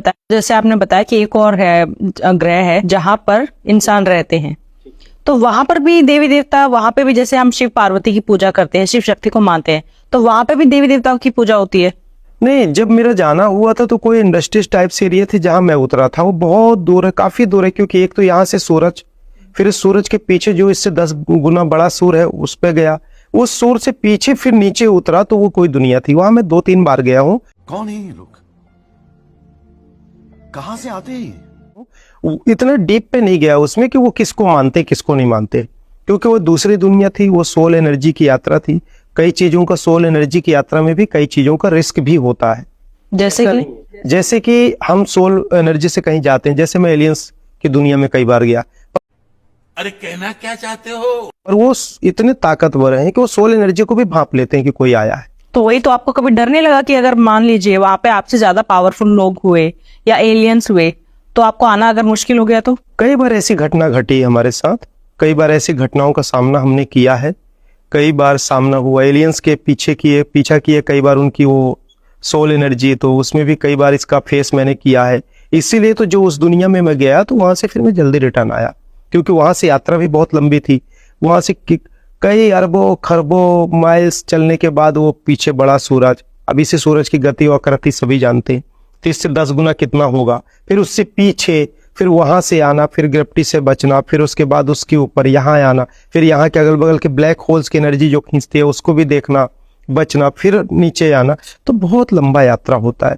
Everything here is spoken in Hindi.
बताया, जैसे आपने बताया कि एक और है ग्रह है जहाँ पर इंसान रहते हैं, तो वहां पर भी देवी देवता, वहां पे भी जैसे हम शिव पार्वती की पूजा करते हैं, शिव शक्ति को मानते हैं, तो वहां पे भी देवी देवताओं की पूजा होती है? नहीं, जब मेरा जाना हुआ था तो कोई इंडस्ट्रीज टाइप से एरिया थे जहां मैं उतरा था, वो बहुत दूर है, काफी दूर है, क्योंकि एक तो यहाँ से सूरज, फिर इस सूरज के पीछे जो इससे 10 गुना बड़ा सूर्य है उस पे गया, उस सूर्य से पीछे फिर नीचे उतरा तो वो कोई दुनिया थी। वहां मैं 2-3 बार गया हूँ। कौन है ये लोग, कहां से आते हैं? इतना डीप पे नहीं गया उसमें कि वो किसको मानते किसको नहीं मानते, क्योंकि वो दूसरी दुनिया थी, वो सोल एनर्जी की यात्रा थी। कई चीजों का सोल एनर्जी की यात्रा में भी कई चीजों का रिस्क भी होता है। जैसे कि हम सोल एनर्जी से कहीं जाते हैं, जैसे मैं एलियंस की दुनिया में कई बार गया, अरे कहना क्या चाहते हो? और वो इतने ताकतवर हैं कि वो सोल एनर्जी को भी भांप लेते हैं कि कोई आया है। तो वही तो, आपको कभी डर नहीं लगा कि अगर मान लीजिए वहां पे आपसे ज्यादा पावरफुल लोग हुए या एलियंस हुए तो आपको आना अगर मुश्किल हो गया तो? कई बार ऐसी घटना घटी है हमारे साथ, कई बार ऐसी घटनाओं का सामना हमने किया है, कई बार सामना हुआ एलियंस के पीछा किए, कई बार उनकी वो सोल एनर्जी, तो उसमें भी कई बार इसका फेस मैंने किया है। इसीलिए तो जो उस दुनिया में मैं गया तो वहां से फिर मैं जल्दी रिटर्न आया, क्योंकि वहां से यात्रा भी बहुत लंबी थी। वहां से कई अरबों खरबों माइल्स चलने के बाद वो पीछे बड़ा सूरज, अभी से सूरज की गति और आकृति सभी जानते हैं, 30 से 10 गुना कितना होगा, फिर उससे पीछे, फिर वहां से आना, फिर ग्रेविटी से बचना, फिर उसके बाद उसके ऊपर यहाँ आना, फिर यहाँ के अगल बगल के ब्लैक होल्स की एनर्जी जो खींचती है उसको भी देखना, बचना, फिर नीचे आना, तो बहुत लंबा यात्रा होता है।